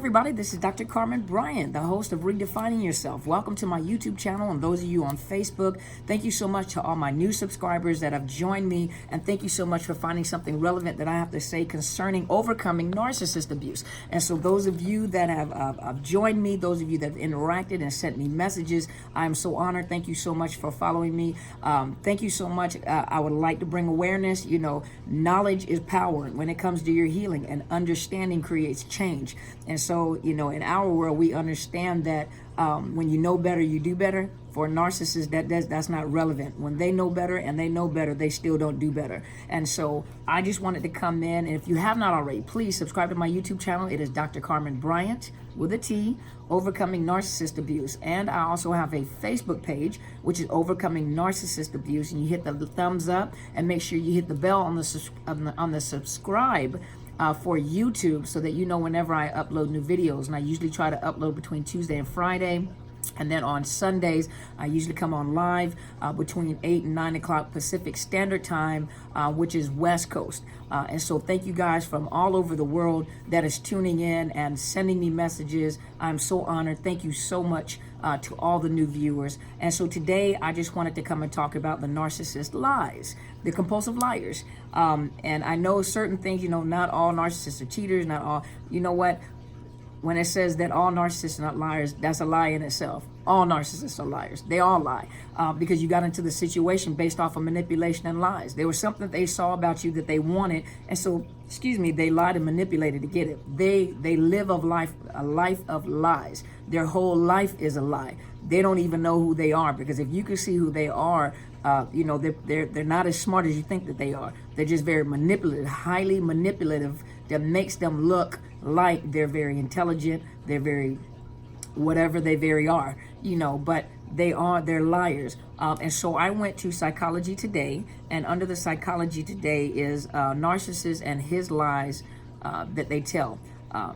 everybody, this is Dr. Carmen Bryant, the host of Redefining Yourself. Welcome to my YouTube channel, and those of you on Facebook, thank you so much to all my new subscribers that have joined me, and thank you so much for finding something relevant that I have to say concerning overcoming narcissist abuse. And so those of you that have joined me, those of you that have interacted and sent me messages, I'm so honored. Thank you so much for following me. Thank you so much. I would like to bring awareness. You know, knowledge is power when it comes to your healing, and understanding creates change. And so, you know, in our world, we understand that when you know better, you do better. For narcissists, that's not relevant. When they know better and they know better, they still don't do better. And so I just wanted to come in, and if you have not already, please subscribe to my YouTube channel. It is Dr. Carmen Bryant with a T, Overcoming Narcissist Abuse. And I also have a Facebook page, which is Overcoming Narcissist Abuse. And you hit the thumbs up, and make sure you hit the bell on the subscribe for YouTube, so that you know whenever I upload new videos. And I usually try to upload between Tuesday and Friday. And then on Sundays, I usually come on live between 8 and 9 o'clock Pacific Standard Time, which is West Coast. And so thank you guys from all over the world that is tuning in and sending me messages. I'm so honored. Thank you so much to all the new viewers. And so today, I just wanted to come and talk about the narcissist lies, the compulsive liars. And I know certain things, you know, not all narcissists are cheaters, not all, you know what? When it says that all narcissists are not liars, that's a lie in itself. All narcissists are liars. They all lie because you got into the situation based off of manipulation and lies. There was something they saw about you that they wanted, and so, they lied and manipulated to get it. They live a life of lies. Their whole life is a lie. They don't even know who they are, because if you can see who they are, you know, they're not as smart as you think that they are. They're just very manipulative, highly manipulative, that makes them look like they're very intelligent, they're very whatever they very are, you know, but they're liars. And so I went to Psychology Today, and under the Psychology Today is narcissist and his lies that they tell.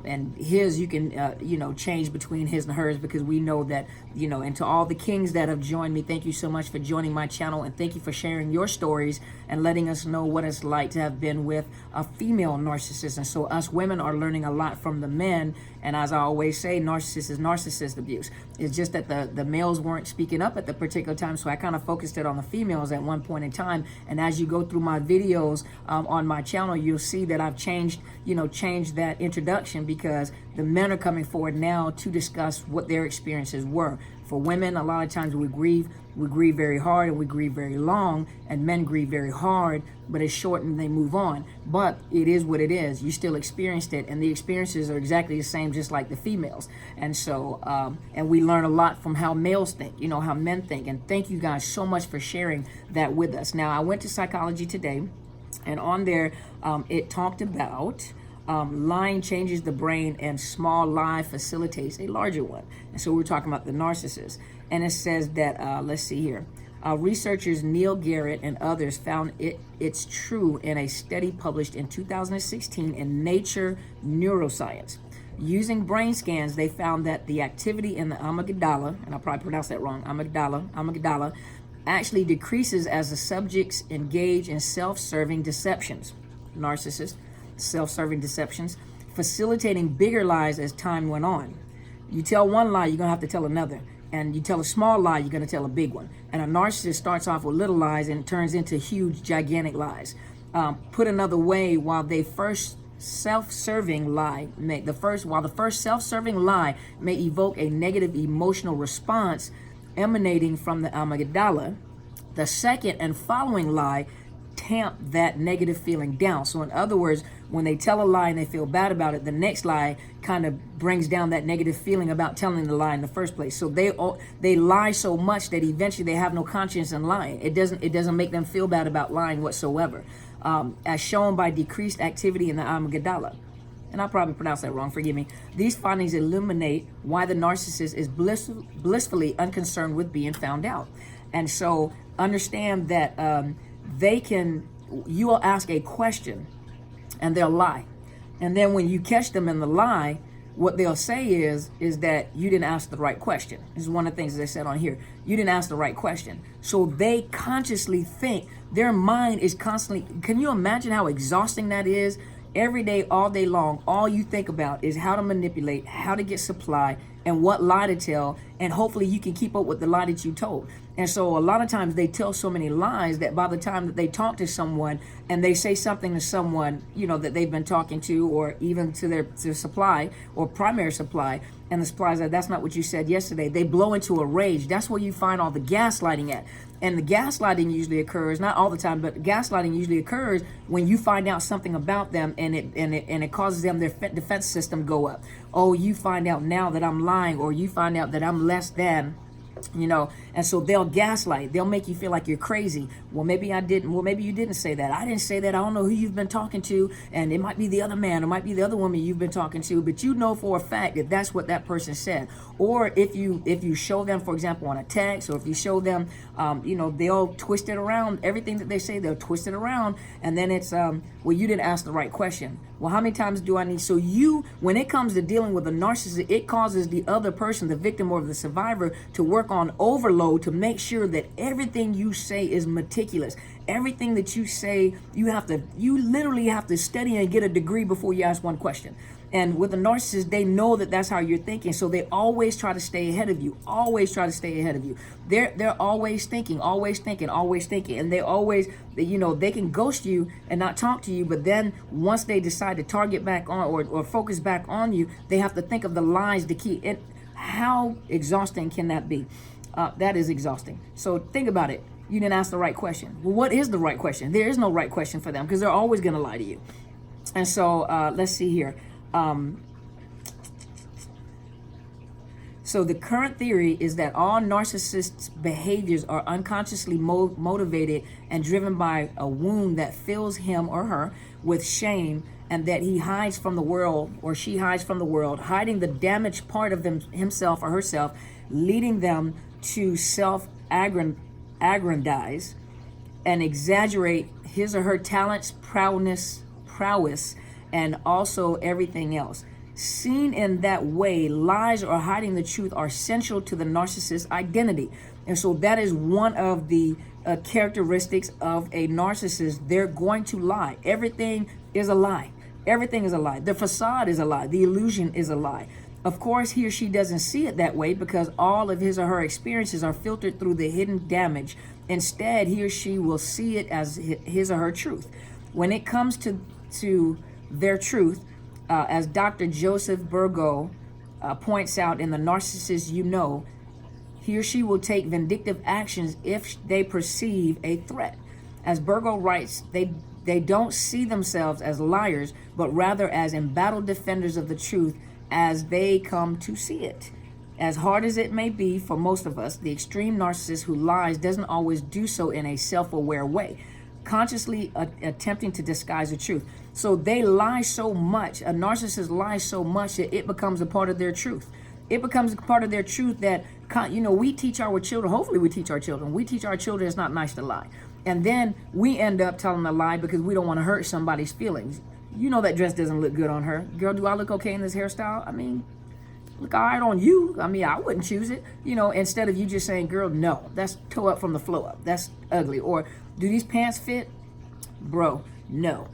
And his, you can, you know, change between his and hers, because we know that, you know, and to all the kings that have joined me, thank you so much for joining my channel, and thank you for sharing your stories and letting us know what it's like to have been with a female narcissist. And so us women are learning a lot from the men. And as I always say, narcissist is narcissist abuse. It's just that the males weren't speaking up at the particular time, so I kind of focused it on the females at one point in time. And as you go through my videos on my channel, you'll see that I've changed that introduction, because the men are coming forward now to discuss what their experiences were. For women, a lot of times we grieve very hard, and we grieve very long, and men grieve very hard, but it's short and they move on. But it is what it is. You still experienced it, and the experiences are exactly the same, just like the females. And so, and we learn a lot from how males think, you know, how men think. And thank you guys so much for sharing that with us. Now, I went to Psychology Today, and on there, it talked about lying changes the brain, and small lie facilitates a larger one. And so we're talking about the narcissist. And it says that, let's see here, researchers Neil Garrett and others found it's true in a study published in 2016 in Nature Neuroscience. Using brain scans, they found that the activity in the amygdala, and I'll probably pronounce that wrong, amygdala, actually decreases as the subjects engage in self-serving deceptions. Narcissists. Self-serving deceptions, facilitating bigger lies as time went on. You tell one lie, you're going to have to tell another. And you tell a small lie, you're going to tell a big one. And a narcissist starts off with little lies and it turns into huge, gigantic lies. Put another way, while the first self-serving lie may evoke a negative emotional response emanating from the amygdala, the second and following lie tamp that negative feeling down. So in other words, when they tell a lie and they feel bad about it, the next lie kind of brings down that negative feeling about telling the lie in the first place. So they lie so much that eventually they have no conscience in lying. It doesn't make them feel bad about lying whatsoever, as shown by decreased activity in the amygdala. And I'll probably pronounce that wrong, forgive me. These findings illuminate why the narcissist is blissfully unconcerned with being found out. And so understand that you will ask a question and they'll lie. And then when you catch them in the lie, what they'll say is that you didn't ask the right question. This is one of the things they said on here. You didn't ask the right question. So they consciously think, their mind is constantly, can you imagine how exhausting that is? Every day, all day long, all you think about is how to manipulate, how to get supply, and what lie to tell, and hopefully you can keep up with the lie that you told. And so a lot of times they tell so many lies that by the time that they talk to someone and they say something to someone, that they've been talking to, or even to their supply or primary supply, and the supply said, that's not what you said yesterday, they blow into a rage. That's where you find all the gaslighting at. And the gaslighting usually occurs, not all the time, but gaslighting usually occurs when you find out something about them, and it causes them, their defense system go up. Oh, you find out now that I'm lying, or you find out that I'm less than, and so they'll gaslight. They'll make you feel like you're crazy. Well, maybe I didn't. Well, maybe you didn't say that. I didn't say that. I don't know who you've been talking to, and it might be the other man, or might be the other woman you've been talking to, but you know for a fact that that's what that person said. Or if you show them, for example, on a text, or if you show them, they'll twist it around. Everything that they say, they'll twist it around, and then it's, well, you didn't ask the right question. Well, how many times do I need? So when it comes to dealing with a narcissist, it causes the other person, the victim or the survivor, to work on overload to make sure that everything you say is meticulous. Everything that you say, you literally have to study and get a degree before you ask one question. And with a narcissist, they know that that's how you're thinking. So they always try to stay ahead of you, always try to stay ahead of you. They're always thinking, and they always, they can ghost you and not talk to you. But then once they decide to target back on or focus back on you, they have to think of the lies to keep it. How exhausting can that be? That is exhausting. So think about it. You didn't ask the right question. Well, what is the right question? There is no right question for them, because they're always going to lie to you. And so let's see here. So the current theory is that all narcissists' behaviors are unconsciously motivated and driven by a wound that fills him or her with shame, and that he hides from the world, or she hides from the world, hiding the damaged part of himself or herself, leading them to self-aggrandize and exaggerate his or her talents, prowess, and also everything else. Seen in that way, lies or hiding the truth are central to the narcissist's identity. And so that is one of the characteristics of a narcissist. They're going to lie. Everything is a lie. Everything is a lie. The facade is a lie. The illusion is a lie. Of course, he or she doesn't see it that way, because all of his or her experiences are filtered through the hidden damage. Instead, he or she will see it as his or her truth. When it comes to their truth, as Dr. Joseph Burgo points out in The Narcissist You Know, he or she will take vindictive actions if they perceive a threat. As Burgo writes, they don't see themselves as liars, but rather as embattled defenders of the truth as they come to see it. As hard as it may be for most of us, the extreme narcissist who lies doesn't always do so in a self-aware way, consciously attempting to disguise the truth. So they lie so much, a narcissist lies so much that it becomes a part of their truth. It becomes a part of their truth that, we teach our children, hopefully we teach our children it's not nice to lie. And then we end up telling a lie because we don't want to hurt somebody's feelings. That dress doesn't look good on her. Girl, do I look okay in this hairstyle? Look all right on you. I wouldn't choose it. Instead of you just saying, girl, no, that's toe up from the flow up. That's ugly. Or do these pants fit? Bro, no.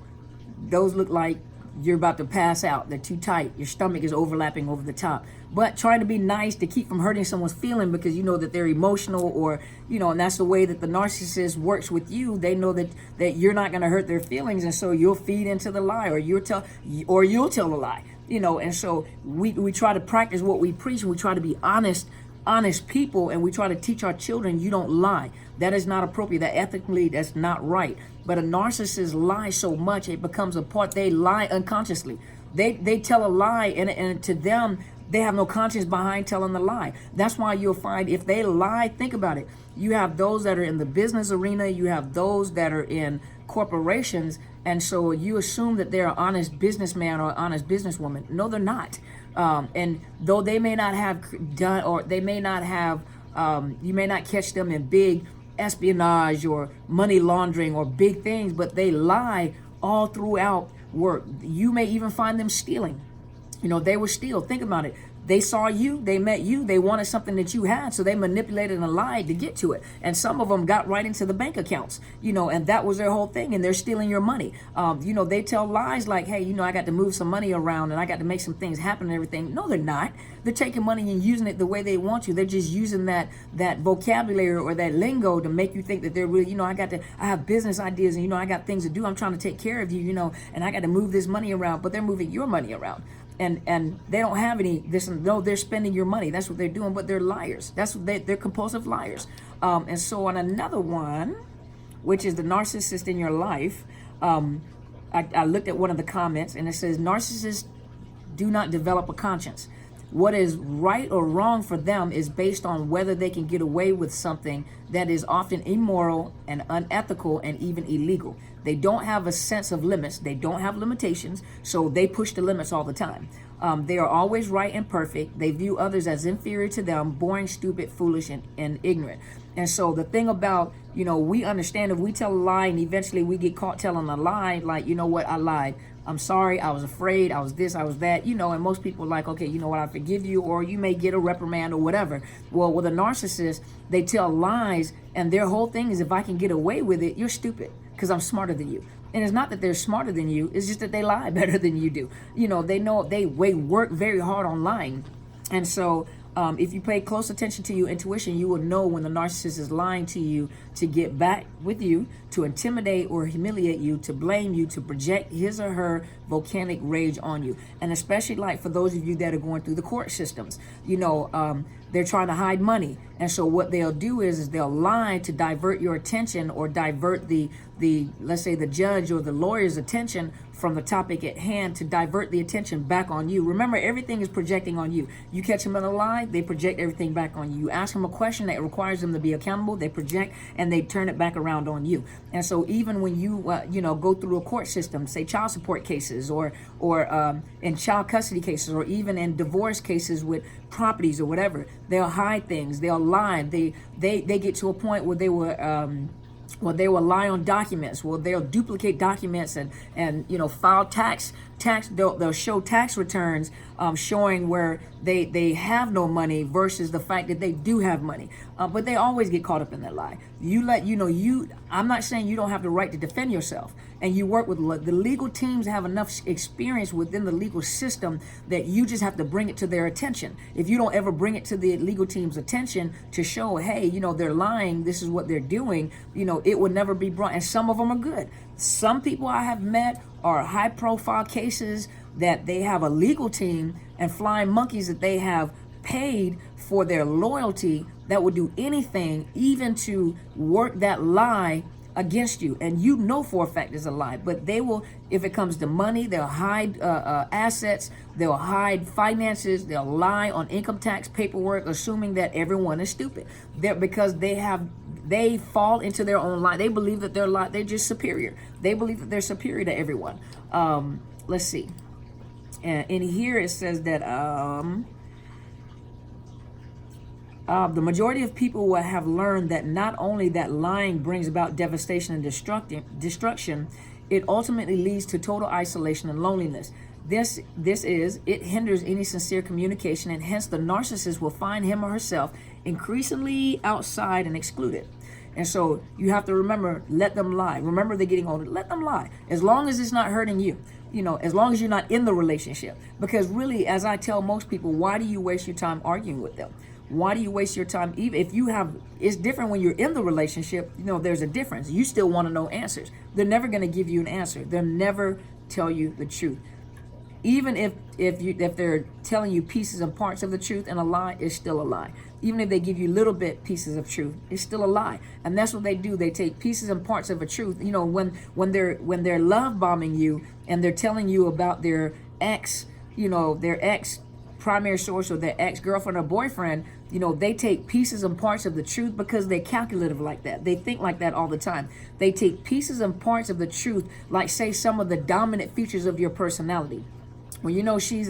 Those look like you're about to pass out. They're too tight. Your stomach is overlapping over the top. But trying to be nice to keep from hurting someone's feeling because you know that they're emotional, or, and that's the way that the narcissist works with you. They know that you're not going to hurt their feelings. And so you'll feed into the lie, or you'll tell the lie, and so we try to practice what we preach, and we try to be honest people, and we try to teach our children, you don't lie. That is not appropriate. That ethically, that's not right. But a narcissist lies so much, it becomes a part. They lie unconsciously. They tell a lie, and to them, they have no conscience behind telling the lie. That's why you'll find if they lie, think about it. You have those that are in the business arena. You have those that are in corporations. And so you assume that they're an honest businessman or honest businesswoman. No, they're not. And though they may not have done, or they may not have, you may not catch them in big espionage or money laundering or big things, but they lie all throughout work. You may even find them stealing. They were still, think about it. They saw you, they met you, they wanted something that you had, so they manipulated and lied to get to it. And some of them got right into the bank accounts, and that was their whole thing, and they're stealing your money. They tell lies like, hey, I got to move some money around and I got to make some things happen and everything. No, they're not. They're taking money and using it the way they want to. They're just using that vocabulary or that lingo to make you think that they're really, I have business ideas and, I got things to do. I'm trying to take care of you, and I got to move this money around, but they're moving your money around. And they don't have any this. No, they're spending your money. That's what they're doing. But they're liars. That's what they're compulsive liars. And so on another one, which is the narcissist in your life, I looked at one of the comments and it says narcissists do not develop a conscience. What is right or wrong for them is based on whether they can get away with something that is often immoral and unethical and even illegal. They don't have a sense of limits. They don't have limitations, so they push the limits all the time. They are always right and perfect. They view others as inferior to them, boring, stupid, foolish, and ignorant. And so the thing about, we understand if we tell a lie and eventually we get caught telling a lie, like, I lied. I'm sorry, I was afraid, I was this, I was that, and most people are like, okay, I forgive you, or you may get a reprimand or whatever. Well, with a narcissist, they tell lies, and their whole thing is, if I can get away with it, you're stupid, because I'm smarter than you. And it's not that they're smarter than you, it's just that they lie better than you do. They know they work very hard on lying. And so if you pay close attention to your intuition, you will know when the narcissist is lying to you to get back with you, to intimidate or humiliate you, to blame you, to project his or her volcanic rage on you. And especially like for those of you that are going through the court systems, they're trying to hide money. And so what they'll do is they'll lie to divert your attention or divert the let's say the judge or the lawyer's attention from the topic at hand, to divert the attention back on you. Remember, everything is projecting on you. You catch them in a lie, they project everything back on you. You ask them a question that requires them to be accountable, they project and they turn it back around on you. And so even when you go through a court system, say child support cases or in child custody cases, or even in divorce cases with properties or whatever, they'll hide things, they'll lie. They get to a point where they will lie on documents. Well, they'll duplicate documents and file tax. They'll show tax returns showing where they have no money versus the fact that they do have money. But they always get caught up in that lie. I'm not saying you don't have the right to defend yourself, and you work with the legal teams have enough experience within the legal system that you just have to bring it to their attention. If you don't ever bring it to the legal team's attention to show, hey, they're lying, this is what they're doing, it would never be brought. And some of them are good. Some people I have met are high profile cases that they have a legal team and flying monkeys that they have paid for their loyalty that would do anything, even to work that lie against you. And for a fact it's a lie, but they will, if it comes to money, they'll hide assets, they'll hide finances, they'll lie on income tax paperwork, assuming that everyone is stupid. Because they fall into their own lie. They believe that they're just superior. They believe that they're superior to everyone. Let's see. In here it says that the majority of people will have learned that not only that lying brings about devastation and destruction, it ultimately leads to total isolation and loneliness. It hinders any sincere communication, and hence the narcissist will find him or herself increasingly outside and excluded. And so you have to remember, let them lie. Remember, they're getting older. Let them lie. As long as it's not hurting you. As long as you're not in the relationship. Because really, as I tell most people, why do you waste your time arguing with them? Why do you waste your time? Even if it's different when you're in the relationship, there's a difference. You still want to know answers. They're never going to give you an answer. They'll never tell you the truth. Even if they're telling you pieces and parts of the truth and a lie, it's still a lie. Even if they give you little bit pieces of truth, it's still a lie. And that's what they do. They take pieces and parts of a truth. When they're love bombing you and they're telling you about their ex, their ex primary source or their ex-girlfriend or boyfriend, they take pieces and parts of the truth because they're calculative like that. They think like that all the time. They take pieces and parts of the truth, like say some of the dominant features of your personality. Well, she's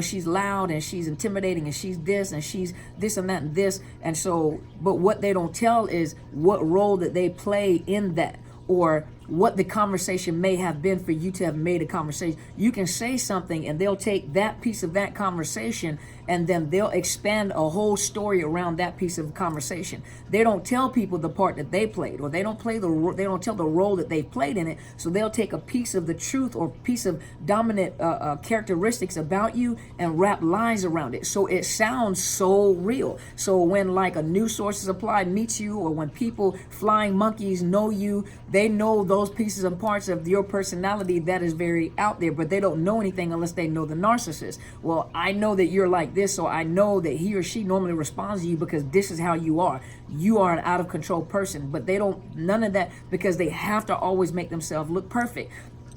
she's loud and she's intimidating and she's this and she's this and that and this. And so, but what they don't tell is what role that they play in that, or what the conversation may have been for you to have made a conversation. You can say something and they'll take that piece of that conversation and then they'll expand a whole story around that piece of conversation. They don't tell people the part that they played, or they don't tell the role that they played in it. So they'll take a piece of the truth or piece of dominant characteristics about you and wrap lies around it. So it sounds so real. So when like a new sources applied meets you, or when people flying monkeys know you, they know those pieces and parts of your personality that is very out there, but they don't know anything unless they know the narcissist. Well, I know that you're like this, so I know that he or she normally responds to you because this is how you are. You are an out of control person, but they don't, none of that, because they have to always make themselves look perfect.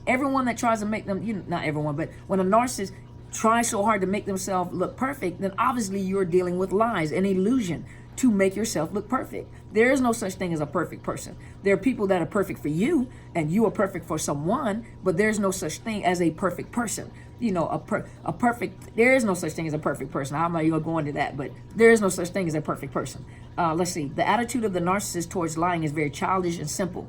Everyone that tries to make them, not everyone, but when a narcissist tries so hard to make themselves look perfect, then obviously you're dealing with lies and illusion to make yourself look perfect. There is no such thing as a perfect person. There are people that are perfect for you and you are perfect for someone, but there's no such thing as a perfect person. There is no such thing as a perfect person. I'm not even going to that, but there is no such thing as a perfect person. Let's see. The attitude of the narcissist towards lying is very childish and simple.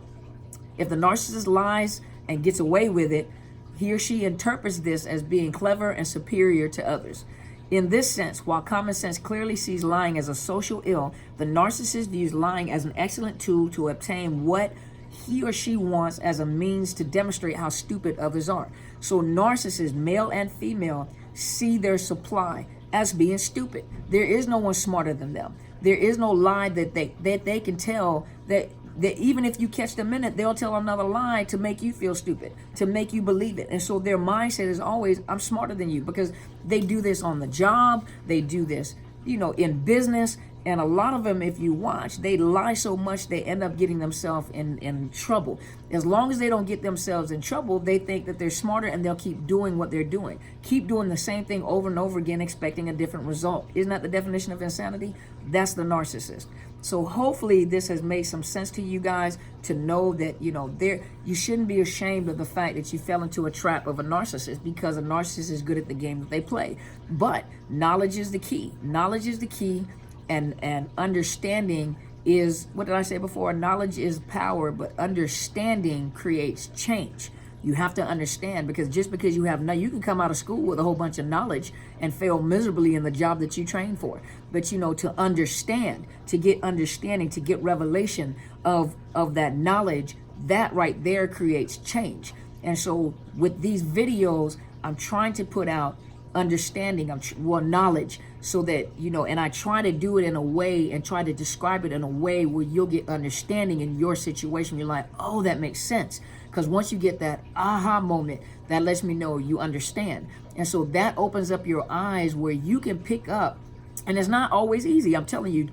If the narcissist lies and gets away with it, he or she interprets this as being clever and superior to others. In this sense, while common sense clearly sees lying as a social ill, the narcissist views lying as an excellent tool to obtain what he or she wants as a means to demonstrate how stupid others are. So narcissists, male and female, see their supply as being stupid. There is no one smarter than them. There is no lie that they can tell that even if you catch them in it, they'll tell another lie to make you feel stupid, to make you believe it. And so their mindset is always, I'm smarter than you, because they do this on the job. They do this, in business. And a lot of them, if you watch, they lie so much they end up getting themselves in trouble. As long as they don't get themselves in trouble, they think that they're smarter and they'll keep doing what they're doing. Keep doing the same thing over and over again, expecting a different result. Isn't that the definition of insanity? That's the narcissist. So hopefully this has made some sense to you guys, to know that, you shouldn't be ashamed of the fact that you fell into a trap of a narcissist, because a narcissist is good at the game that they play. But knowledge is the key. Knowledge is the key. And understanding is, what did I say before? Knowledge is power, but understanding creates change. You have to understand, because just because you can come out of school with a whole bunch of knowledge and fail miserably in the job that you trained for. But to understand, to get understanding, to get revelation of that knowledge, that right there creates change. And so with these videos, I'm trying to put out understanding, knowledge, so that, and I try to do it in a way and try to describe it in a way where you'll get understanding in your situation. You're like, oh, that makes sense. Because once you get that aha moment, that lets me know you understand. And so that opens up your eyes where you can pick up. And it's not always easy. I'm telling you,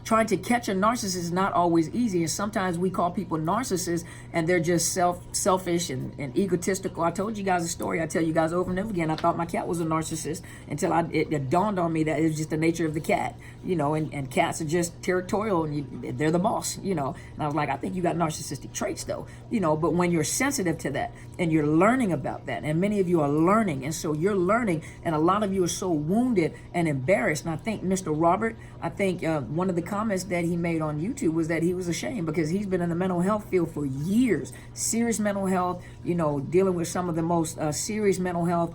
trying to catch a narcissist is not always easy. And sometimes we call people narcissists and they're just selfish and egotistical. I told you guys a story. I tell you guys over and over again. I thought my cat was a narcissist until it dawned on me that it's just the nature of the cat, and cats are just territorial and they're the boss, And I was like, I think you got narcissistic traits though, but when you're sensitive to that and you're learning about that, and many of you are learning, and so you're learning, and a lot of you are so wounded and embarrassed. And I think Mr. Robert, one of the comments that he made on YouTube was that he was ashamed because he's been in the mental health field for years, serious mental health, dealing with some of the most serious mental health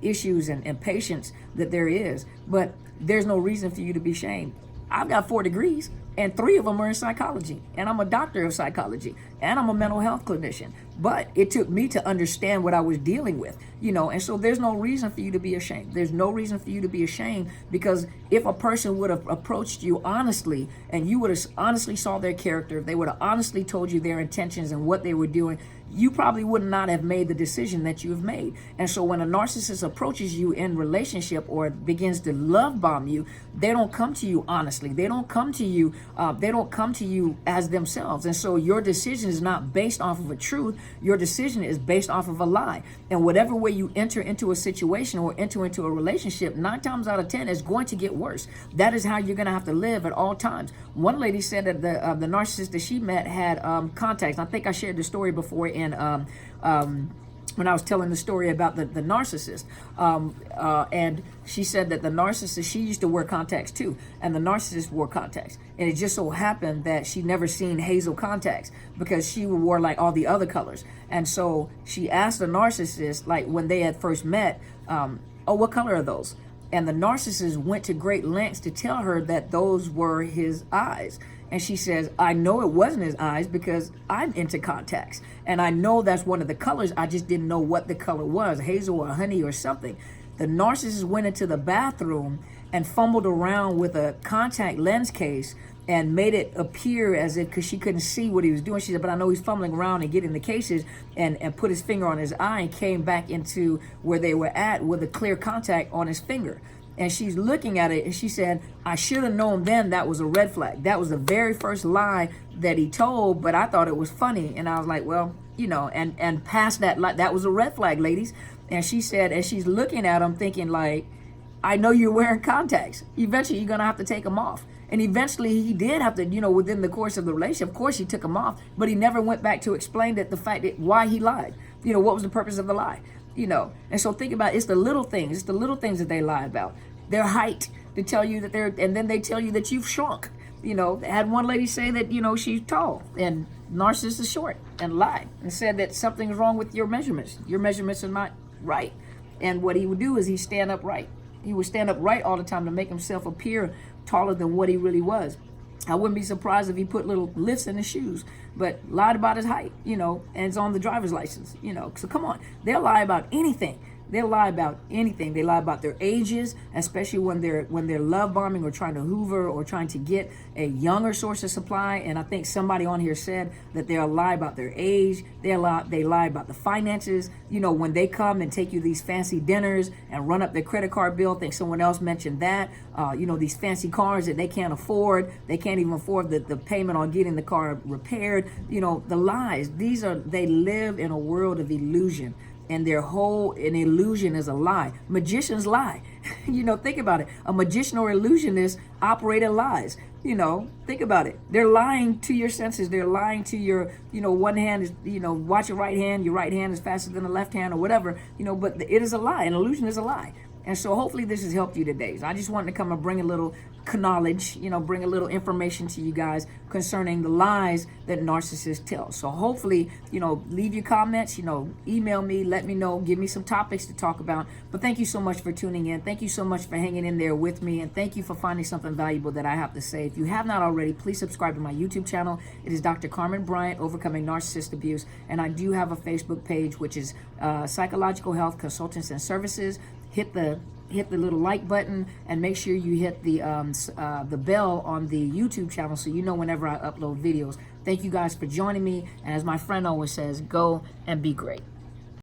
issues and patients that there is. But there's no reason for you to be ashamed. I've got 4 degrees, and 3 of them are in psychology, and I'm a doctor of psychology, and I'm a mental health clinician. But it took me to understand what I was dealing with, and so there's no reason for you to be ashamed. There's no reason for you to be ashamed, because if a person would have approached you honestly, and you would have honestly saw their character, if they would have honestly told you their intentions and what they were doing, you probably would not have made the decision that you have made. And so when a narcissist approaches you in relationship or begins to love bomb you, they don't come to you honestly. They don't come to you. They don't come to you as themselves. And so your decision is not based off of a truth. Your decision is based off of a lie. And whatever way you enter into a situation or enter into a relationship, 9 times out of 10 is going to get worse. That is how you're going to have to live at all times. One lady said that the narcissist that she met had contacts. I think I shared the story before in when I was telling the story about the narcissist. And she said that the narcissist, she used to wear contacts too, and the narcissist wore contacts. And it just so happened that she never seen hazel contacts because she wore like all the other colors. And so she asked the narcissist, like when they had first met, oh, what color are those? And the narcissist went to great lengths to tell her that those were his eyes. And she says, I know it wasn't his eyes because I'm into contacts. And I know that's one of the colors. I just didn't know what the color was, hazel or honey or something. The narcissist went into the bathroom and fumbled around with a contact lens case and made it appear as if, because she couldn't see what he was doing. She said, but I know he's fumbling around and getting the cases, and put his finger on his eye and came back into where they were at with a clear contact on his finger. And she's looking at it and she said, I should have known then that was a red flag. That was the very first lie that he told, but I thought it was funny. And I was like, well, you know, and past that, that was a red flag, ladies. And she said, and she's looking at him thinking like, I know you're wearing contacts. Eventually you're going to have to take them off. And eventually he did have to, you know, within the course of the relationship, of course he took them off, but he never went back to explain that the fact that why he lied, you know, what was the purpose of the lie. You know, and so think about it, it's the little things. It's the little things that they lie about. Their height, to tell you that they're, and then they tell you that you've shrunk. You know, they had one lady say that, you know, she's tall and narcissist is short, and lied and said that something's wrong with your measurements. Your measurements are not right. And what he would do is he stand up right. He would stand up right all the time to make himself appear taller than what he really was. I wouldn't be surprised if he put little lifts in his shoes, but lied about his height, you know, and it's on the driver's license, you know. So come on, they'll lie about anything. They'll lie about anything. They lie about their ages, especially when they're love bombing or trying to hoover or trying to get a younger source of supply. And I think somebody on here said that they'll lie about their age. They lie about the finances. You know, when they come and take you these fancy dinners and run up their credit card bill. I think someone else mentioned that. You know, these fancy cars that they can't afford. They can't even afford the payment on getting the car repaired. You know, the lies. They live in a world of illusion. And their whole an illusion is a lie. Magicians lie. You know, think about it. A magician or illusionist operate in lies. You know, think about it. They're lying to your senses. They're lying to your, you know, one hand is, you know, watch your right hand is faster than the left hand or whatever, you know, but it is a lie. An illusion is a lie. And so hopefully this has helped you today. So I just wanted to come and bring a little knowledge, you know, bring a little information to you guys concerning the lies that narcissists tell. So hopefully, you know, leave your comments, you know, email me, let me know, give me some topics to talk about. But thank you so much for tuning in. Thank you so much for hanging in there with me. And thank you for finding something valuable that I have to say. If you have not already, please subscribe to my YouTube channel. It is Dr. Carmen Bryant, Overcoming Narcissist Abuse. And I do have a Facebook page, which is Psychological Health Consultants and Services. Hit the little like button and make sure you hit the bell on the YouTube channel so you know whenever I upload videos. Thank you guys for joining me. And as my friend always says, go and be great.